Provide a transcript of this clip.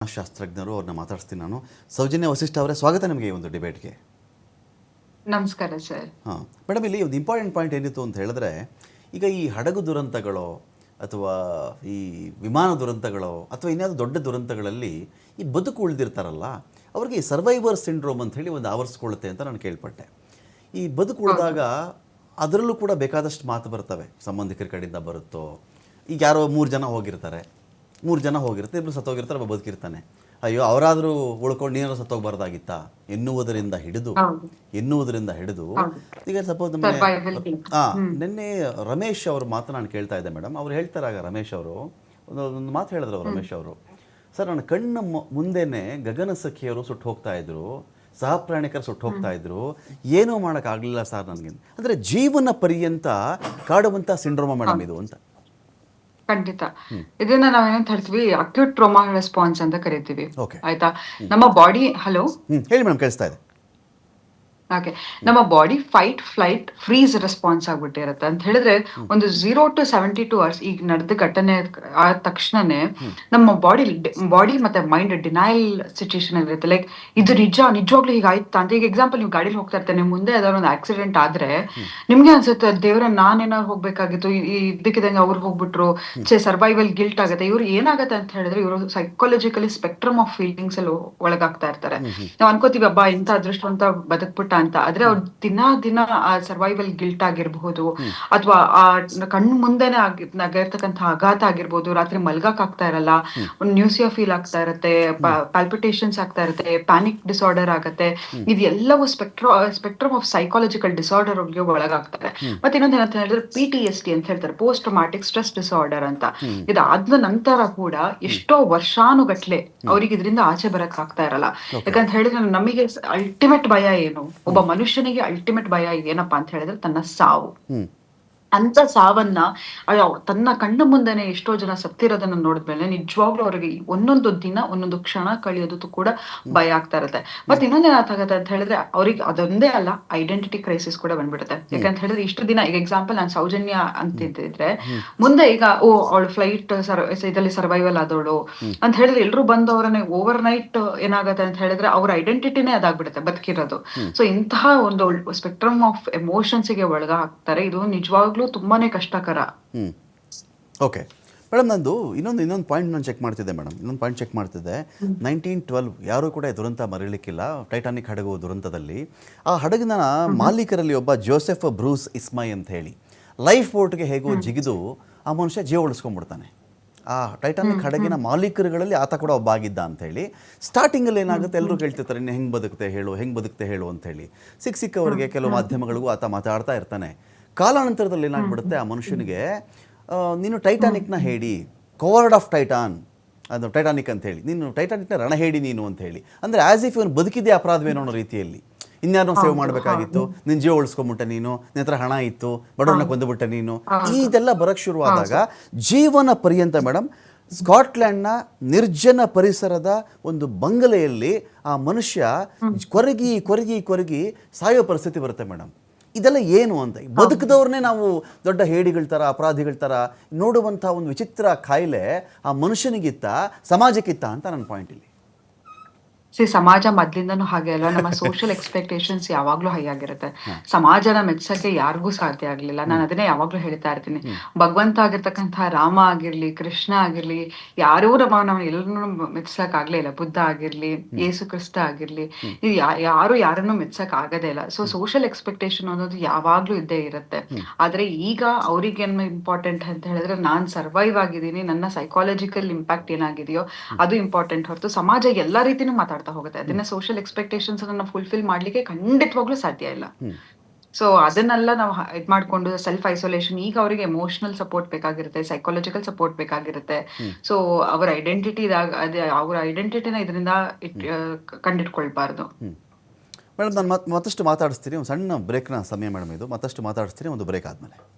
ಶಾಸ್ತ್ರಜ್ಞರು ಅವ್ರನ್ನ ಮಾತಾಡ್ತೀನಿ ನಾನು. ಸೌಜನ್ಯ ವಸಿಷ್ಠ ಅವರೇ, ಸ್ವಾಗತ ನಿಮಗೆ ಈ ಒಂದು ಡಿಬೇಟ್ಗೆ. ನಮಸ್ಕಾರ ಸರ್. ಹಾಂ ಮೇಡಮ್, ಇಲ್ಲಿ ಒಂದು ಇಂಪಾರ್ಟೆಂಟ್ ಪಾಯಿಂಟ್ ಏನಿತ್ತು ಅಂತ ಹೇಳಿದ್ರೆ, ಈಗ ಈ ಹಡಗು ದುರಂತಗಳೋ ಅಥವಾ ಈ ವಿಮಾನ ದುರಂತಗಳೋ ಅಥವಾ ಇನ್ಯಾವುದೋ ದೊಡ್ಡ ದುರಂತಗಳಲ್ಲಿ ಈ ಬದುಕು ಉಳಿದಿರ್ತಾರಲ್ಲ, ಅವ್ರಿಗೆ ಈ ಸರ್ವೈವರ್ ಸಿಂಡ್ರೋಮ್ ಅಂತ ಹೇಳಿ ಒಂದು ಆವರಿಸ್ಕೊಳ್ಳುತ್ತೆ ಅಂತ ನಾನು ಕೇಳ್ಪಟ್ಟೆ. ಈ ಬದುಕು ಉಳಿದಾಗ ಅದರಲ್ಲೂ ಕೂಡ ಬೇಕಾದಷ್ಟು ಮಾತು ಬರ್ತವೆ, ಸಂಬಂಧಿಕರ ಕಡೆಯಿಂದ ಬರುತ್ತೋ. ಈಗ ಯಾರೋ 3 ಜನ ಹೋಗಿರ್ತಾರೆ, 3 ಜನ ಹೋಗಿರ್ತಾರೆ, ಇಬ್ಬರು ಸತ್ತೋಗಿರ್ತಾರೆ, ಒಬ್ಬ ಬದುಕಿರ್ತಾನೆ. ಅಯ್ಯೋ ಅವರಾದರೂ ಉಳ್ಕೊಂಡು ನೀನು ಸತ್ತೋಗ್ಬಾರ್ದಾಗಿತ್ತಾ ಎನ್ನುವುದರಿಂದ ಹಿಡಿದು ಈಗ ಸಪೋಸ್ ನಮಗೆ ನಿನ್ನೆ ರಮೇಶ್ ಅವ್ರ ಮಾತು ನಾನು ಕೇಳ್ತಾ ಇದ್ದೆ ಮೇಡಮ್. ಅವ್ರು ಹೇಳ್ತಾರೆ, ಆಗ ರಮೇಶ್ ಅವರು ಒಂದು ಮಾತು ಹೇಳಿದ್ರು. ರಮೇಶ್ ಅವರು, ಸರ್, ನನ್ನ ಕಣ್ಣ ಮುಂದೆನೆ ಗಗನ ಸಖಿಯರು ಸುಟ್ಟು ಹೋಗ್ತಾ ಇದ್ರು, ಸಹ ಪ್ರಯಾಣಿಕರು ಸುಟ್ಟು ಹೋಗ್ತಾ ಇದ್ರು, ಏನೂ ಮಾಡೋಕ್ಕಾಗಲಿಲ್ಲ ಸರ್ ನನಗೆ. ಅಂದರೆ ಜೀವನ ಪರ್ಯಂತ ಕಾಡುವಂಥ ಸಿಂಡ್ರೋಮ ಮೇಡಮ್ ಇದು ಅಂತ. ಖಂಡಿತ. ಇದನ್ನ ನಾವೇನಂತ ಹೇಳ್ತೀವಿ, ಅಕ್ಯೂಟ್ ಟ್ರೋಮಾ ರೆಸ್ಪಾನ್ಸ್ ಅಂತ ಕರಿತೀವಿ. ಓಕೆ, ಆಯ್ತಾ? ನಮ್ಮ ಬಾಡಿ ಹಲೋ ಹೇಳಿ ಮೇಡಮ್, ಕೇಳಿಸ್ತಾ ಇದೆ. ಓಕೆ, ನಮ್ಮ body fight flight freeze response ಆಗ್ಬಿಟ್ಟಿರುತ್ತೆ. ಅಂತ ಹೇಳಿದ್ರೆ ಒಂದು 0 to 72 hours ಈಗ ನಡೆದ ಘಟನೆ ಆದ ತಕ್ಷಣನೇ ನಮ್ಮ ಬಾಡಿ ಮತ್ತೆ ಮೈಂಡ್ ಡಿನೈಲ್ ಸಿಚುಯೇಷನ್ ಇರುತ್ತೆ. ಲೈಕ್ ಇದು ನಿಜವಾಗ್ಲೂ ಹೀಗಾಯ್ತಾ ಅಂತ. ಈಗ ಎಕ್ಸಾಂಪಲ್, ನೀವು ಗಾಡಿಲಿ ಹೋಗ್ತಾ ಇರ್ತಾನೆ, ಮುಂದೆ ಯಾವ್ದಾದ್ರು ಒಂದು ಆಕ್ಸಿಡೆಂಟ್ ಆದ್ರೆ ನಿಮ್ಗೆ ಅನ್ಸುತ್ತೆ, ದೇವ್ರ ನಾನೇನಾದ್ರು ಹೋಗ್ಬೇಕಾಗಿತ್ತು, ಇದಕ್ಕಿದಂಗೆ ಅವ್ರು ಹೋಗ್ಬಿಟ್ರು, ಸರ್ವೈವಲ್ ಗಿಲ್ಟ್ ಆಗುತ್ತೆ. ಇವ್ರು ಏನಾಗತ್ತೆ ಅಂತ ಹೇಳಿದ್ರೆ, ಇವರು ಸೈಕಾಲಜಿಕಲಿ ಸ್ಪೆಕ್ಟ್ರಮ್ ಆಫ್ ಫೀಲಿಂಗ್ಸ್ ಅಲ್ಲಿ ಒಳಗಾಗ್ತಾ ಇರ್ತಾರೆ. ನಾವ್ ಅನ್ಕೋತೀವಿ, ಹಬ್ಬ ಇಂಥ ಅದೃಷ್ಟವಂತ ಬದುಕ್ಬಿಟ್ಟ ಅಂತ. ಆದ್ರೆ ಅವ್ರು ದಿನ ಆ ಸರ್ವೈವಲ್ ಗಿಲ್ಟ್ ಆಗಿರ್ಬಹುದು, ಅಥವಾ ಆ ಕಣ್ಣು ಮುಂದೆನೆ ಆಗಿರ್ತಕ್ಕಂಥ ಆಘಾತ ಆಗಿರ್ಬೋದು, ರಾತ್ರಿ ಮಲ್ಗಕ್ ಆಗ್ತಾ ಇರಲ್ಲ, ಒಂದು ನ್ಯೂಸಿಯಾ ಫೀಲ್ ಆಗ್ತಾ ಇರುತ್ತೆ, ಪಾಲ್ಪಿಟೇಷನ್ಸ್ ಆಗ್ತಾ ಇರುತ್ತೆ, ಪ್ಯಾನಿಕ್ ಡಿಸಾರ್ಡರ್ ಆಗತ್ತೆ. ಇದೆಲ್ಲವೂ ಸ್ಪೆಕ್ಟ್ರಮ್ ಆಫ್ ಸೈಕಾಲಜಿಕಲ್ ಡಿಸಾರ್ಡರ್ ಒಳಗಾಗ್ತಾರೆ. ಮತ್ತೆ ಇನ್ನೊಂದು ಏನಂತ ಹೇಳಿದ್ರೆ, PTSD ಅಂತ ಹೇಳ್ತಾರೆ, ಪೋಸ್ಟ್ ಟ್ರಾಮ್ಯಾಟಿಕ್ ಸ್ಟ್ರೆಸ್ ಡಿಸಾರ್ಡರ್ ಅಂತ. ಇದಾದ ನಂತರ ಕೂಡ ಎಷ್ಟೋ ವರ್ಷಾನುಗಟ್ಲೆ ಅವ್ರಿಗೆ ಇದರಿಂದ ಆಚೆ ಬರಕ್ ಆಗ್ತಾ ಇರಲ್ಲ. ಯಾಕಂತ ಹೇಳಿದ್ರೆ, ನಮಗೆ ಅಲ್ಟಿಮೇಟ್ ಭಯ ಏನು, ಒಬ್ಬ ಮನುಷ್ಯನಿಗೆ ಅಲ್ಟಿಮೇಟ್ ಭಯ ಏನಪ್ಪಾ ಅಂತ ಹೇಳಿದ್ರೆ ತನ್ನ ಸಾವು. ಅಂತ ಸಾವನ್ನ ತನ್ನ ಕಣ್ಣು ಮುಂದೆನೆ ಎಷ್ಟೋ ಜನ ಸತ್ತಿರೋದನ್ನ ನೋಡಿದ್ಮೇಲೆ ನಿಜವಾಗ್ಲೂ ಅವ್ರಿಗೆ ಒಂದೊಂದು ದಿನ ಒಂದೊಂದು ಕ್ಷಣ ಕಳಿಯೋದು ಕೂಡ ಭಯ ಆಗ್ತಾ ಇರುತ್ತೆ. ಮತ್ತೆ ಇನ್ನೊಂದ್ ಏನಾಗುತ್ತೆ ಅಂತ ಹೇಳಿದ್ರೆ, ಅವ್ರಿಗೆ ಅದೊಂದೇ ಅಲ್ಲ, ಐಡೆಂಟಿಟಿ ಕ್ರೈಸಿಸ್ ಕೂಡ ಬಂದ್ಬಿಡುತ್ತೆ. ಯಾಕಂತ ಹೇಳಿದ್ರೆ, ಇಷ್ಟು ದಿನ ಈಗ ಎಕ್ಸಾಂಪಲ್ ನಾನು ಸೌಜನ್ಯ ಅಂತಿದ್ರೆ, ಮುಂದೆ ಈಗ ಅವಳು ಫ್ಲೈಟ್ ಇದರಲ್ಲಿ ಸರ್ವೈವಲ್ ಆದವಳು ಅಂತ ಹೇಳಿದ್ರೆ ಎಲ್ರು ಬಂದವರನ್ನೇ ಓವರ್ ನೈಟ್ ಏನಾಗತ್ತೆ ಅಂತ ಹೇಳಿದ್ರೆ ಅವ್ರ ಐಡೆಂಟಿಟಿನೇ ಅದಾಗ್ಬಿಡುತ್ತೆ ಬದುಕಿರೋದು. ಸೊ ಇಂತಹ ಒಂದು ಸ್ಪೆಕ್ಟ್ರಮ್ ಆಫ್ ಎಮೋಷನ್ಸ್ ಗೆ ಒಳಗ ಹಾಕ್ತಾರೆ. ಇದು ನಿಜವಾಗ್ಲೂ ತುಂಬಾನೇ ಕಷ್ಟಕರ. ಓಕೆ ಮೇಡಮ್, ನಂದು ಇನ್ನೊಂದು ಪಾಯಿಂಟ್ ನಾನು ಚೆಕ್ ಮಾಡ್ತಿದ್ದೆ ಮೇಡಮ್. 1912 ಯಾರೂ ಕೂಡ ದುರಂತ ಮರೀಲಿಕ್ಕಿಲ್ಲ. ಟೈಟಾನಿಕ್ ಹಡಗು ದುರಂತದಲ್ಲಿ ಆ ಹಡಗಿನ ಮಾಲೀಕರಲ್ಲಿ ಒಬ್ಬ ಜೋಸೆಫ್ ಬ್ರೂಸ್ ಇಸ್ಮೈ ಅಂತ ಹೇಳಿ ಲೈಫ್ ಬೋಟ್ಗೆ ಹೇಗೋ ಜಿಗಿದು ಆ ಮನುಷ್ಯ ಜೀವ ಉಳಿಸ್ಕೊಂಡ್ಬಿಡ್ತಾನೆ. ಆ ಟೈಟಾನಿಕ್ ಹಡಗಿನ ಮಾಲೀಕರುಗಳಲ್ಲಿ ಆತ ಕೂಡ ಒಬ್ಬ ಆಗಿದ್ದ ಅಂಥೇಳಿ. ಸ್ಟಾರ್ಟಿಂಗಲ್ಲಿ ಏನಾಗುತ್ತೆ, ಎಲ್ಲರೂ ಕೇಳ್ತಿರ್ತಾರೆ, ಇನ್ನು ಹೆಂಗೆ ಬದುಕ್ತೆ ಹೇಳು ಅಂಥೇಳಿ. ಸಿಕ್ಕವರಿಗೆ ಕೆಲವು ಮಾಧ್ಯಮಗಳಿಗೂ ಆತ ಮಾತಾಡ್ತಾ ಇರ್ತಾನೆ. ಕಾಲಾನಂತರದಲ್ಲಿ ಏನಾಗ್ಬಿಡುತ್ತೆ, ಆ ಮನುಷ್ಯನಿಗೆ ನೀನು ಟೈಟಾನಿಕ್ನ ಹೇಳಿ, ಕೋವರ್ಡ್ ಆಫ್ ಟೈಟಾನ್, ಅದು ಟೈಟಾನಿಕ್ ಅಂತ ಹೇಳಿ, ನೀನು ಟೈಟಾನಿಕ್ನ ರಣಹೇಡಿ ನೀನು ಅಂತ ಹೇಳಿ. ಅಂದರೆ ಆ್ಯಸ್ ಇಫ್ ಇವನು ಬದುಕಿದ್ದೇ ಅಪರಾಧವೇನೋ ಅನ್ನೋ ರೀತಿಯಲ್ಲಿ. ಇನ್ಯಾರನ್ನೋ ಸೇವ್ ಮಾಡಬೇಕಾಗಿತ್ತು, ನಿನ್ನ ಜೀವ ಉಳಿಸ್ಕೊಂಬಿಟ್ಟೆ ನೀನು, ನಿನ್ನ ಹತ್ರ ಹಣ ಇತ್ತು, ಬಡವ್ರನ್ನ ಕೊಂದುಬಿಟ್ಟೆ ನೀನು, ಇದೆಲ್ಲ ಬರೋಕ್ಕೆ ಶುರುವಾದಾಗ ಜೀವನ ಪರ್ಯಂತ ಮೇಡಮ್, ಸ್ಕಾಟ್ಲ್ಯಾಂಡ್ನ ನಿರ್ಜನ ಪರಿಸರದ ಒಂದು ಬಂಗಲೆಯಲ್ಲಿ ಆ ಮನುಷ್ಯ ಕೊರಗಿ ಸಾಯೋ ಪರಿಸ್ಥಿತಿ ಬರುತ್ತೆ ಮೇಡಮ್. ಇದೆಲ್ಲ ಏನು ಅಂತ, ಬದುಕಿದವ್ರನ್ನೇ ನಾವು ದೊಡ್ಡ ಹೇಡಿಗಳ ಥರ, ಅಪರಾಧಿಗಳ ಥರ ನೋಡುವಂಥ ಒಂದು ವಿಚಿತ್ರ ಕಾಯಿಲೆ ಆ ಮನುಷ್ಯನಿಗಿತ್ತ, ಸಮಾಜಕ್ಕಿತ್ತ ಅಂತ ನನ್ನ ಪಾಯಿಂಟ್ ಇಲ್ಲಿ. ಸಮಾಜ ಮೊದ್ಲಿಂದನೂ ಹಾಗೆ ಅಲ್ಲ. ನಮ್ಮ ಸೋಷಿಯಲ್ ಎಕ್ಸ್ಪೆಕ್ಟೇಷನ್ಸ್ ಯಾವಾಗ್ಲೂ ಹೈ ಆಗಿರುತ್ತೆ. ಸಮಾಜನ ಮೆಚ್ಚಕ್ಕೆ ಯಾರಿಗೂ ಸಾಧ್ಯ ಆಗ್ಲಿಲ್ಲ. ನಾನು ಅದನ್ನೇ ಯಾವಾಗ್ಲೂ ಹೇಳ್ತಾ ಇರ್ತೀನಿ. ಭಗವಂತ ಆಗಿರ್ತಕ್ಕಂಥ ರಾಮ ಆಗಿರ್ಲಿ, ಕೃಷ್ಣ ಆಗಿರ್ಲಿ, ಯಾರೂ ನಾವು ಎಲ್ಲರನ್ನೂ ಮೆಚ್ಚಕ್ ಆಗ್ಲೇ ಇಲ್ಲ. ಬುದ್ಧ ಆಗಿರ್ಲಿ, ಯೇಸು ಕ್ರಿಸ್ತ ಆಗಿರ್ಲಿ, ಇದು ಯಾರು ಯಾರನ್ನು ಮೆಚ್ಚಕ್ ಆಗದೇ ಇಲ್ಲ. ಸೊ ಸೋಷಿಯಲ್ ಎಕ್ಸ್ಪೆಕ್ಟೇಷನ್ ಅನ್ನೋದು ಯಾವಾಗ್ಲೂ ಇದ್ದೇ ಇರುತ್ತೆ. ಆದ್ರೆ ಈಗ ಅವ್ರಿಗೆ ಏನು ಇಂಪಾರ್ಟೆಂಟ್ ಅಂತ ಹೇಳಿದ್ರೆ, ನಾನ್ ಸರ್ವೈವ್ ಆಗಿದ್ದೀನಿ, ನನ್ನ ಸೈಕಾಲಜಿಕಲ್ ಇಂಪ್ಯಾಕ್ಟ್ ಏನಾಗಿದೆಯೋ ಅದು ಇಂಪಾರ್ಟೆಂಟ್ ಹೊರತು ಸಮಾಜ ಎಲ್ಲಾ ರೀತಿನೂ ಮಾತಾಡ್ತಾ ಹೋಗುತ್ತೆ. ಅದನ್ನ ಸೋಷಿಯಲ್ ಎಕ್ಸ್ಪೆಕ್ಟೇಷನ್ಸ್ ಅನ್ನ ಫುಲ್ಫಿಲ್ ಮಾಡ್ಲಿಕ್ಕೆ ಖಂಡಿತವಾಗ್ಲೂ ಸಾಧ್ಯ ಇಲ್ಲ. ಸೊ ಅದನ್ನೆಲ್ಲ ನಾವು ಇದ್ ಮಾಡ್ಕೊಂಡು ಸೆಲ್ಫ್ ಐಸೋಲೇಷನ್, ಈಗ ಅವರಿಗೆ ಎಮೋಷನಲ್ ಸಪೋರ್ಟ್ ಬೇಕಾಗಿರುತ್ತೆ, ಸೈಕಾಲಜಿಕಲ್ ಸಪೋರ್ಟ್ ಬೇಕಾಗಿರುತ್ತೆ. ಸೊ ಅವ್ರ ಐಡೆಂಟಿಟಿನ ಇದರಿಂದ ಕಂಡಿಟ್ಕೊಳ್ಬಾರ್ದು. ಮೇಡಮ್, ನಾನು ಮತ್ತಷ್ಟು ಮಾತಾಡಿಸ್ತೀನಿ. ಒಂದು ಸಣ್ಣ ಬ್ರೇಕ್ನ ಸಮಯ ಮೇಡಮ್ ಇದು. ಮತ್ತಷ್ಟು ಮಾತಾಡಿಸ್ತೀನಿ ಒಂದು ಬ್ರೇಕ್ ಆದಮೇಲೆ.